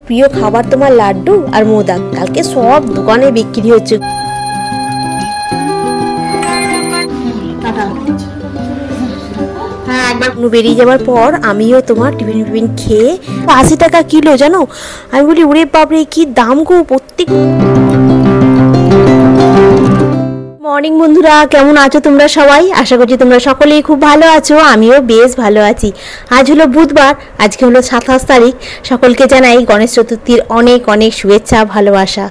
প্রিয় খাবার তোমার লাড্ডু আর মোদক, কালকে সব দোকানে বিক্রি হচ্ছে। বেরিয়ে যাওয়ার পর আমিও তোমার টিফিন খেয়ে 80 টাকা কিলো জানো। আমি বলি ওরে বাপরে কি দাম গো প্রত্যেক। মর্নিং বন্ধুরা, কেমন আছো তোমরা সবাই? আশা করছি তোমরা সকলেই খুব ভালো আছো, আমিও বেশ ভালো আছি। আজ হলো বুধবার, আজকে হলো 27 তারিখ। সকলকে জানাই গণেশ চতুর্থীর অনেক অনেক শুভেচ্ছা ভালোবাসা।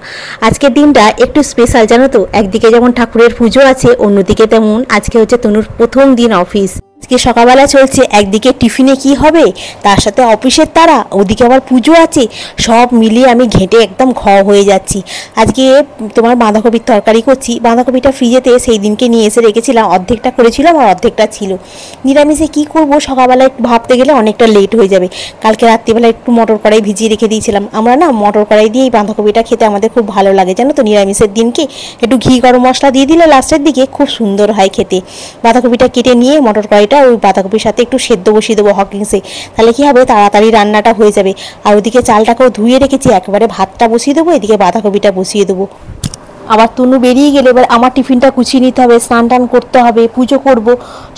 আজকের দিনটা একটু স্পেশাল জানো তো। একদিকে যেমন ঠাকুরের পুজো আছে, অন্যদিকে তেমন আজকে হচ্ছে তনুর প্রথম দিন অফিস। আজকে সকালবেলা চলছে, একদিকে টিফিনে কি হবে, তার সাথে অফিসের তারা, ওদিকে আবার পুজো আছে, সব মিলিয়ে আমি ঘেঁটে একদম হয়ে যাচ্ছি। আজকে তোমার বাঁধাকপির তরকারি করছি। বাঁধাকপিটা ফ্রিজেতে সেই দিনকে নিয়ে এসে রেখেছিলাম, অর্ধেকটা করেছিলাম আর অর্ধেকটা ছিল। নিরামিষে কি করব সকালবেলা একটু ভাবতে গেলে অনেকটা লেট হয়ে যাবে। কালকে রাত্রিবেলা একটু মটর কড়াই ভিজিয়ে রেখে দিয়েছিলাম। আমরা না মটর কড়াই দিয়ে এই বাঁধাকপিটা খেতে আমাদের খুব ভালো লাগে জানো তো। নিরামিষের দিনকে একটু ঘি গরম মশলা দিয়ে দিলে লাস্টের দিকে খুব সুন্দর হয় খেতে। বাঁধাকপিটা কেটে নিয়ে মটর কড়াইটা ওই বাঁধাকপির সাথে একটু সেদ্ধ বসিয়ে দেবো হকিংসে, তাহলে কি হবে তাড়াতাড়ি রান্নাটা হয়ে যাবে। আর ওদিকে চালটাকেও ধুয়ে রেখেছি, একেবারে ভাতটা বসিয়ে দেবো, এদিকে বাঁধাকপিটা বসিয়ে দেবো। আবার তনু বেরিয়ে গেলে এবার আমার টিফিনটা গুছিয়ে নিতে হবে, স্নান টান করতে হবে, পুজো করব,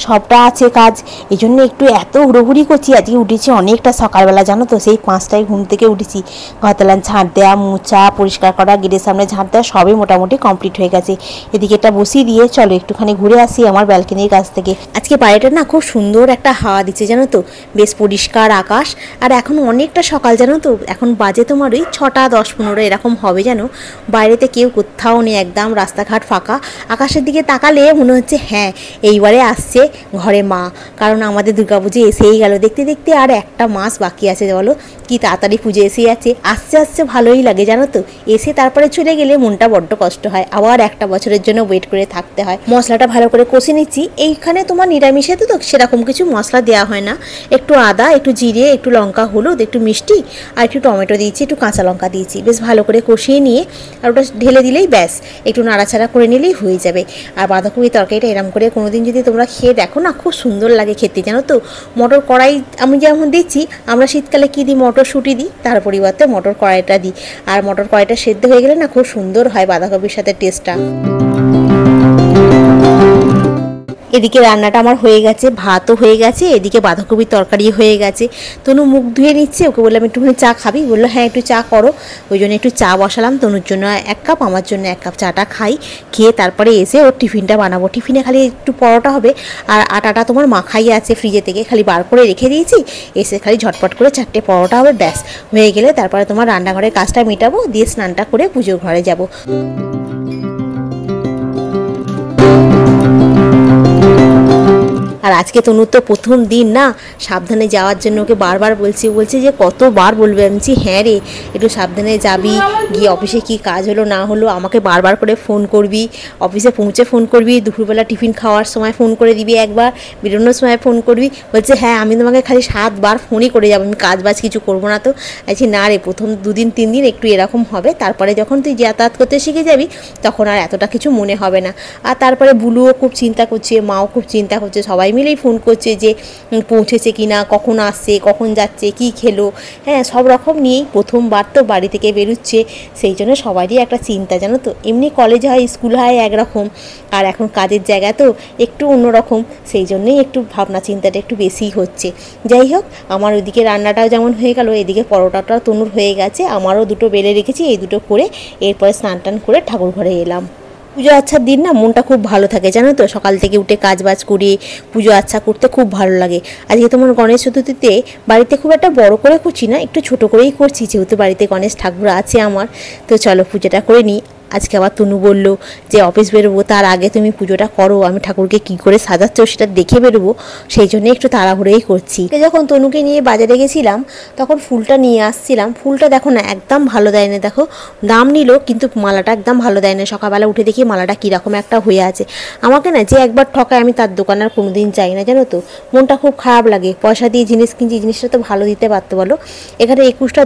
সবটা আছে কাজ। এই জন্য একটু এত হুড়োহুড়ি করছি। আজকে উঠেছি অনেকটা সকালবেলা জানো তো, সেই 5টায় ঘুম থেকে উঠেছি। ঘরতলান ঝাঁট দেওয়া, মোছা, পরিষ্কার করা, গেটের সামনে ঝাঁট দেওয়া সবই মোটামুটি কমপ্লিট হয়ে গেছে। এদিকে এটা বসিয়ে দিয়ে চলো একটুখানি ঘুরে আসি আমার ব্যালকনির কাছ থেকে। আজকে বাইরেটা না খুব সুন্দর একটা হাওয়া দিচ্ছে জানো তো, বেশ পরিষ্কার আকাশ। আর এখন অনেকটা সকাল জানো তো, এখন বাজে তোমার ওই 6টা 10-15 এরকম হবে জানো। বাইরেতে কেউ কোথাও নেই, একদম রাস্তাঘাট ফাঁকা। আকাশের দিকে তাকালে মনে হচ্ছে হ্যাঁ এইবারে আসছে ঘরে মা, কারণ আমাদের দুর্গাপুজো এসেই গেল। দেখতে দেখতে আর একটা মাস বাকি আছে, বলো কি তাড়াতাড়ি পুজো এসেই যাচ্ছে। আসতে আসতে ভালোই লাগে জানো তো, এসে তারপরে চলে গেলে মনটা বড্ড কষ্ট হয়, আবার একটা বছরের জন্য ওয়েট করে থাকতে হয়। মশলাটা ভালো করে কষে নিচ্ছি। এইখানে তোমার নিরামিষে তো সেরকম কিছু মশলা দেওয়া হয় না, একটু আদা, একটু জিরে, একটু লঙ্কা, হলুদ, একটু মিষ্টি আর একটু টমেটো দিয়েছি, একটু কাঁচা লঙ্কা দিয়েছি। বেশ ভালো করে কষিয়ে নিয়ে আর ওটা ঢেলে দিলেই ব্যাস, একটু নাড়াচাড়া করে নিলেই হয়ে যাবে। আর বাঁধাকপির তরকারিটা এরম করে কোনোদিন যদি তোমরা খেয়ে দেখো না, খুব সুন্দর লাগে খেতে জানো তো। মটর কড়াই আমি যেমন দিচ্ছি, আমরা শীতকালে কী দিই, মটরশুঁটি দিই, তার পরিবর্তে মটর কড়াইটা দিই। আর মটর কড়াইটা সেদ্ধ হয়ে গেলে না খুব সুন্দর হয় বাঁধাকপির সাথে টেস্টটা। এদিকে রান্নাটা আমার হয়ে গেছে, ভাতও হয়ে গেছে, এদিকে বাঁধাকপির তরকারি হয়ে গেছে। তনু মুখ ধুয়ে নিচ্ছে, ওকে বললাম একটুখানি চা খাবি, বললো হ্যাঁ একটু চা করো। ওই জন্য একটু চা বসালাম, তনুর জন্য 1 কাপ, আমার জন্য 1 কাপ। চাটা খাই, খেয়ে তারপরে এসে ওর টিফিনটা বানাবো। টিফিনে খালি একটু পরোটা হবে, আর আটাটা তোমার মাখাই আছে ফ্রিজে থেকে, খালি বার করে রেখে দিয়েছি। এসে খালি ঝটপট করে 4টে পরোটা হবে, ব্যাস হয়ে গেলে তারপরে তোমার রান্নাঘরের কাজটা মেটাবো, দিয়ে স্নানটা করে পুজোর ঘরে যাব। আর আজকে তনুর তো প্রথম দিন না, সাবধানে যাওয়ার জন্য ওকে বারবার বলছে যে কতবার বলবে। আমি বলছি হ্যাঁ রে, একটু সাবধানে যাবি, গিয়ে অফিসে কি কাজ হলো না হলো আমাকে বারবার করে ফোন করবি, অফিসে পৌঁছে ফোন করবি, দুপুরবেলা টিফিন খাওয়ার সময় ফোন করে দিবি, একবার বেরোনোর সময় ফোন করবি। বলছে হ্যাঁ আমি তোমাকে খালি 7 বার ফোনই করে যাবো, আমি কাজ বাজ কিছু করবো না। তো আছি না রে, প্রথম 2 দিন 3 দিন একটু এরকম হবে, তারপরে যখন তুই যাতায়াত করতে শিখে যাবি তখন আর এতটা কিছু মনে হবে না। আর তারপরে বুলুও খুব চিন্তা করছে, মাও খুব চিন্তা করছে, সবাই মিলেই ফোন করছে যে পৌঁছেছে কি না, কখন আসছে, কখন যাচ্ছে, কি খেলো, হ্যাঁ সব রকম নিয়েই প্রথমবার তো বাড়ি থেকে বেরোচ্ছে, সেই জন্য সবারই একটা চিন্তা জানো তো। এমনি কলেজ হয়, স্কুল হয় একরকম, আর এখন কাজের জায়গা তো একটু অন্যরকম, সেই জন্যই একটু ভাবনা চিন্তাটা একটু বেশিই হচ্ছে। যাই হোক, আমার ওইদিকে রান্নাটাও যেমন হয়ে গেল, এদিকে পরোটাটাও তনুর হয়ে গেছে, আমারও 2টো বেলে রেখেছি, এই 2টো করে এরপরে স্নান টান করে ঠাকুর ঘরে এলাম। পুজো আচ্ছার দিন না মনটা খুব ভালো থাকে জানো তো, সকাল থেকে উঠে কাজ বাজ করে পুজো আচ্ছা করতে খুব ভালো লাগে। আজকে তোমার গণেশ চতুর্থীতে বাড়িতে খুব একটা বড় করে করছি না, একটু ছোট করেই করছি, যেহেতু বাড়িতে গণেশ ঠাকুর আছে আমার। তো চলো পুজোটা করে নিই। আজকে আবার তনু বললো যে অফিস বেরোবো, তার আগে তুমি পুজোটা করো, আমি ঠাকুরকে কি করে সাজাচ্ছো সেটা দেখে বেরোবো, সেই জন্য একটু তাড়াহুড়োই করছি। যখন তনুকে নিয়ে বাজারে গেছিলাম তখন ফুলটা নিয়ে আসছিলাম, ফুলটা দেখো না একদম ভালো দেয় না, দেখো দাম নিল কিন্তু মালাটা একদম ভালো দেয় না। সকালবেলা উঠে দেখি মালাটা কীরকম একটা হয়ে আছে। আমাকে না যে একবার ঠকায় আমি তার দোকান আর কোনোদিন চাই না জানো তো, মনটা খুব খারাপ লাগে। পয়সা দিয়ে জিনিস কিনছি, জিনিসটা তো ভালো দিতে পারতো বলো। এখানে 21টা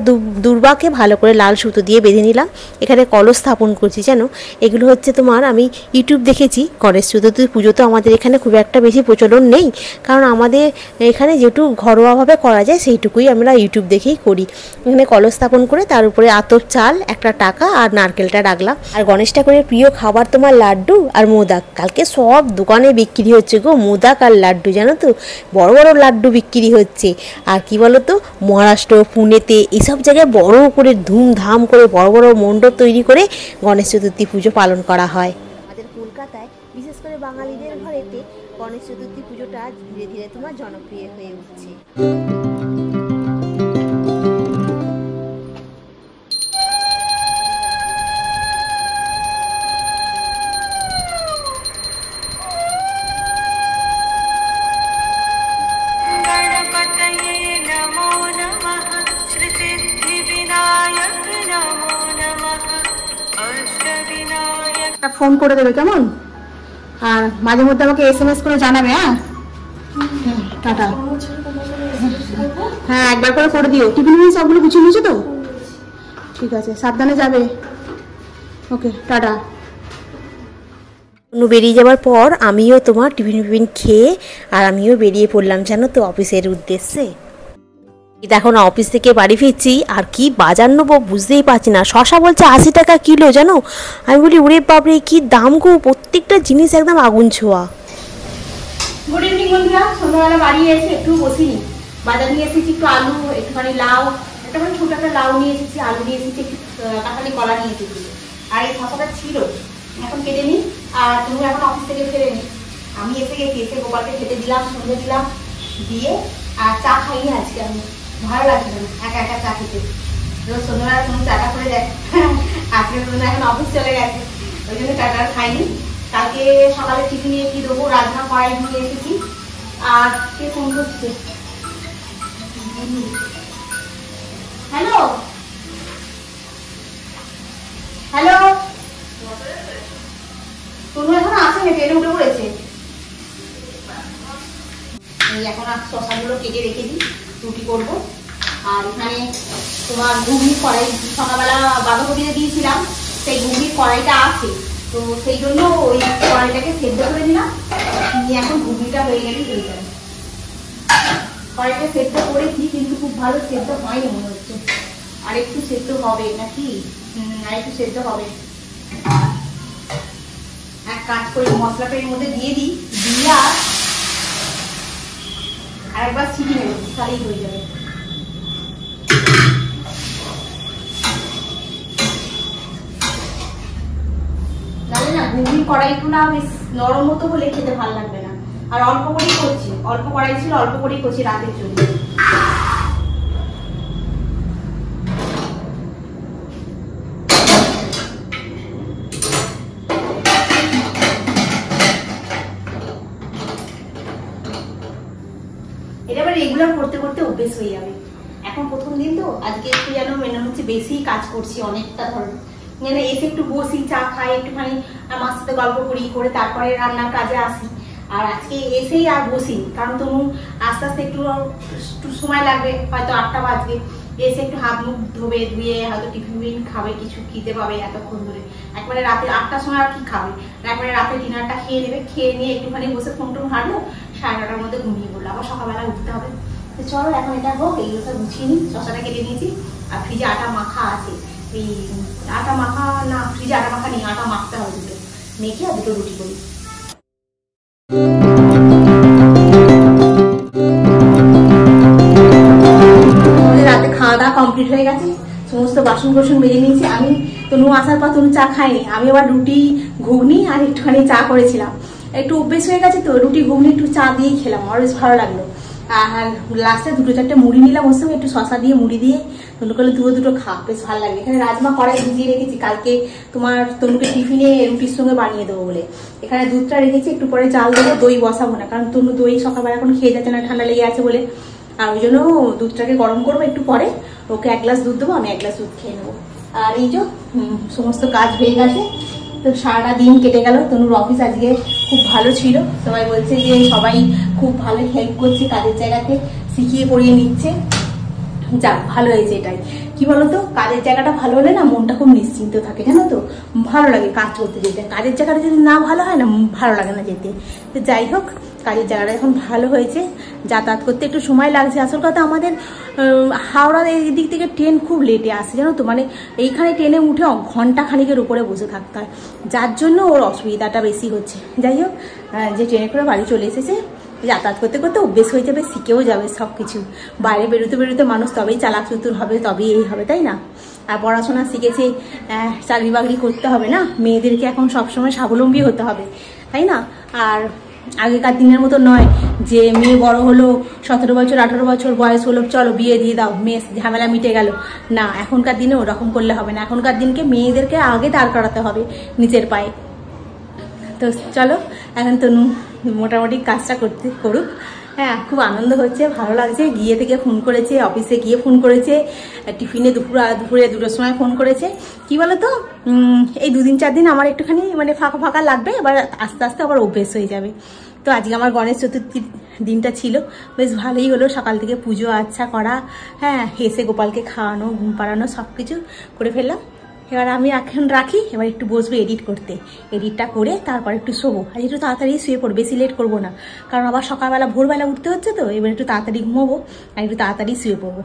দুর্বাকে ভালো করে লাল সুতো দিয়ে বেঁধে নিলাম, এখানে কলস স্থাপন করছি। করছি জানো, এগুলো হচ্ছে তোমার আমি ইউটিউব দেখেছি। গণেশ চতুর্থী পুজো তো আমাদের এখানে খুব একটা বেশি প্রচলন নেই, কারণ আমাদের এখানে যেটুকু ঘরোয়াভাবে করা যায় সেইটুকুই আমরা ইউটিউব দেখেই করি। এখানে কলস স্থাপন করে তার উপরে আতপ চাল, একটা টাকা আর নারকেলটা রাখলাম। আর গণেশ ঠাকুরের প্রিয় খাবার তোমার লাড্ডু আর মোদক। কালকে সব দোকানে বিক্রি হচ্ছে গো মোদক আর লাড্ডু, জানো তো, বড় বড় লাড্ডু বিক্রি হচ্ছে। আর কি বলো তো, মহারাষ্ট্র, পুনেতে এসব জায়গায় বড় করে ধুমধাম করে বড় বড় মণ্ডপ তৈরি করে গণেশ চতুর্থী পুজো পালন করা হয়। আমাদের কলকাতায় বিশেষ করে বাঙালিদের ঘরেতে গণেশ চতুর্থী পুজোটা ধীরে ধীরে তোমার জনপ্রিয় হয়ে উঠছে। ফোন করে দেবে কেমন, আর মাঝে মধ্যে আমাকে SMS করে জানাবে। হ্যাঁ টাটা। হ্যাঁ একবার করে দিও। টিফিন সবগুলো গুছিয়ে নিয়েছো তো? ঠিক আছে, সাবধানে যাবে। ওকে টাটা। বেরিয়ে যাওয়ার পর আমিও তোমার টিফিন খেয়ে আর আমিও বেরিয়ে পড়লাম জানো তো অফিসের উদ্দেশ্যে। দেখো না, অফিস থেকে বাড়ি ফিরছি আর কি বাজার নেবো বুঝতেই পারছি না। শশা বলছে 80 টাকা কিলো জানো। আমি বলি ওরে বাপরে কি দাম গো, প্রত্যেকটা জিনিস একদম আগুন ছোঁয়া। গুড ইভিনিং বন্ধুরা, সন্ধ্যাবেলা বাড়ি এসে একটু বসিনি। বাজার নিয়ে এসেছি একটু আলু, একটুখানি লাউ, একটা মানে ছোট একটা লাউ নিয়ে এসেছি, আলু নিয়ে এসেছি, একটু কাঁঠালি কলা নিয়ে এসেছি। আর এই শশাটা ছিল, এখন কেটে নিই। আর তুমি এখন অফিস থেকে ফেরে নি, আমি এসে গেছি। এসে গোপালকে খেতে দিলাম, সন্ধে দিলাম, দিয়ে আর চা খাইনি আজকে। আমি ভালো লাগছে না একা একা চা খেতে। সন্ধ্যাবেলা তুমি চাটা করে দেখ, আজকে তুমি এখন অফিস চলে গেছে, ওই জন্য চাটা খাইনি। কালকে সকালে টিফিনে কি দেবো, রাজমা কড়াই নিয়ে এসেছি। আর কে ফোন করছে? হ্যালো হ্যালো, তুমি এখন আসেনি, ট্রেনে উঠে পড়েছে। এখন শশাগুলো কেটে রেখে দিই, রুটি করবো। আর এখানে তোমার ঘুগনি কড়াই সকালবেলা বাঁধাকপিতে দিয়েছিলাম, সেই ঘুগনির কড়াইটা আছে, তো সেই জন্য ওই কড়াইটাকে সেদ্ধ করে দিলাম। এখন ঘুগনিটা হয়ে গেলেই হয়ে যাবে। কড়াইটা সেদ্ধ করেছি কিন্তু খুব ভালো সেদ্ধ হয়নি মনে হচ্ছে, আর একটু সেদ্ধ হবে নাকি? আর একটু সেদ্ধ হবে। এক কাজ করে মশলাটা এর মধ্যে দিয়ে দিই, দিয়ে আর একবার ছিটি নেব, তাহলেই হয়ে যাবে। জানি না ঘুগনি কড়াইটু না বেশ নরম মতো হলে খেতে ভালো লাগবে না। আর অল্প করেই করছি, অল্প কড়াই ছিল, অল্প করেই করছি রাতের জন্য। এটা আবার রেগুলার করতে করতে অভ্যেস হয়ে যাবে। এখন প্রথম দিন তো, আজকে একটু যেন মনে হচ্ছে বেশি কাজ করছি অনেকটা। ধরো মানে এসে একটু বসি, চা খাই, একটুখানি আমার সাথে গল্প করি, করে তারপরে রান্নার কাজে আসি। আর আজকে এসেই আর বসি, কারণ তুমি আস্তে আস্তে একটু সময় লাগবে, হয়তো 8টা বাজবে। এসে একটু হাত মুখ ধোবে, ধুয়ে হয়তো টিফিন খাবে, কিছু খেতে পাবে এতক্ষণ ধরে। একবারে রাতে 8টার সময় আর কি খাবে, একবারে রাতে ডিনারটা খেয়ে নেবে। খেয়ে নিয়ে একটুখানি বসে ফোন টোন হাঁটলো, 9:30টার মধ্যে ঘুমিয়ে পড়লো। আবার সকালবেলা উঠতে হবে। তো চলো এখন এটা হোক, এইগুলো সব গুছিয়ে নিই। শশাটা কেটে নিয়েছি, আর ফ্রিজে আটা মাখা আছে। এই আটা মাখা না, ফ্রিজে আটা মাখা নেই, আটা মাখতে হবে দুটো, মেখে আর দুটো রুটি করি। রাতে খাওয়া দাওয়া কমপ্লিট হয়ে গেছে, সমস্ত বাসন কোসন মেজে নিয়েছি। আমি তনু আসার পর তনু চা খাইনি, আমি আবার রুটি ঘুগনি আর একটুখানি চা করেছিলাম। একটু অভ্যেস হয়ে গেছে তো, রুটি ঘুগনি একটু চা দিয়েই খেলাম, আমার বেশ ভালো লাগলো। আর লাস্টে 2-4টে মুড়ি নিলাম, ওর সঙ্গে একটু শশা দিয়ে মুড়ি দিয়ে তনু করলে দুটো খা, বেশ ভালো লাগবে। এখানে রাজমা কড়াই ভিজিয়ে রেখেছি, কালকে তোমার তনুকে টিফিনে রুটির সঙ্গে বানিয়ে দেবো বলে। এখানে দুধটা রেখেছি, একটু পরে চাল দেবো। দই বসাবো না, কারণ তনু দই সকালবেলা এখন খেয়ে যাচ্ছে না, ঠান্ডা লেগে আছে বলে। আর ওই জন্য দুধটাকে গরম করবো একটু পরে, ওকে 1 গ্লাস দুধ দেবো, আমি 1 গ্লাস দুধ খেয়ে নেবো। আর এই যে সমস্ত কাজ হয়ে গেছে। তো সারাটা দিন কেটে গেল। তনুর অফিস আজকে খুব ভালো ছিল, সবাই বলছে যে সবাই খুব ভালো হেল্প করছে, কাজের জায়গাতে শিখিয়ে পড়িয়ে নিচ্ছে। যাক ভালো হয়েছে এটাই। কি বলতো, কাজের জায়গাটা ভালো হলে না মনটা খুব নিশ্চিন্ত থাকে, জানো তো, ভালো লাগে কাজ করতে যেতে। কাজের জায়গাটা যদি না ভালো হয় না, ভালো লাগে না যেতে। তো যাই হোক, কাজের জায়গাটা এখন ভালো হয়েছে, যাতায়াত করতে একটু সময় লাগছে। আসল কথা আমাদের হাওড়ার এই দিক থেকে ট্রেন খুব লেটে আসে, জানো তো, মানে এইখানে ট্রেনে উঠে ঘন্টা খানিকের উপরে বসে থাকতে হয়, যার জন্য ওর অসুবিধাটা বেশি হচ্ছে। যাই হোক, যে ট্রেনে করে বাড়ি চলে এসেছে, যাতায়াত করতে করতে অভ্যেস হয়ে যাবে, শিখেও যাবে সব কিছু। বাইরে বেরোতে বেরোতে মানুষ তবেই চালাক চতুর হবে, তবেই এই হবে, তাই না? আর পড়াশোনা শিখেছে, চাকরি বাকরি করতে হবে না, মেয়েদেরকে এখন সবসময় স্বাবলম্বী হতে হবে, তাই না? আর আগেকার দিনের মতো নয় যে মেয়ে বড় হলো, 17 বছর 18 বছর বয়স হলো, চলো বিয়ে দিয়ে দাও, মেয়ে ঝামেলা মিটে গেল। না, এখনকার দিনে ওরকম করলে হবে না। এখনকার দিনকে মেয়েদেরকে আগে দাঁড় করাতে হবে নিজের পায়ে। তো চলো, এখন তনু মোটামুটি কাজটা করুক। হ্যাঁ, খুব আনন্দ হচ্ছে, ভালো লাগছে। গিয়ে থেকে ফোন করেছে, অফিসে গিয়ে ফোন করেছে, টিফিনে দুপুরে 2টোর সময় ফোন করেছে। কি বলতো, এই 2-4 দিন আমার একটুখানি মানে ফাঁকা ফাঁকা লাগবে, এবার আস্তে আস্তে আবার অভ্যেস হয়ে যাবে। তো আজকে আমার গণেশ চতুর্থীর দিনটা ছিল, বেশ ভালোই হলো। সকাল থেকে পুজো আচ্ছা করা, হ্যাঁ, হেসে গোপালকে খাওয়ানো, ঘুম পাড়ানো, সব কিছু করে ফেললাম। এবার আমি এখন রাখি, এবার একটু বসবো এডিট করতে। এডিটটা করে তারপর একটু শোবো। আর একটু তাড়াতাড়ি শুয়ে পড়বো, বেশি লেট করবো না, কারণ আবার সকালবেলা ভোরবেলা উঠতে হচ্ছে। তো এবার একটু তাড়াতাড়ি ঘুমোবো আর একটু তাড়াতাড়ি শুয়ে পড়বো।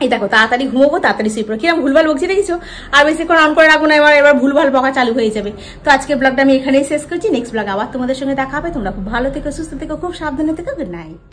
এই দেখো, তাড়াতাড়ি ঘুমোবো, তাড়াতাড়ি শুয়ে পড়বো। কিরকম ভুলভাল বকছি দেখেছো? আর বেশিক্ষণ অন করে রাখবো না, এবার ভুলভাল বকা চালু হয়ে যাবে। তো আজকে ব্লগটা আমি এখানেই শেষ করছি। নেক্সট ব্লগ আবার তোমাদের সঙ্গে দেখা হবে। তোমরা খুব ভালো থেকো, সুস্থ থেকো, খুব সাবধানে থেকো। Good night.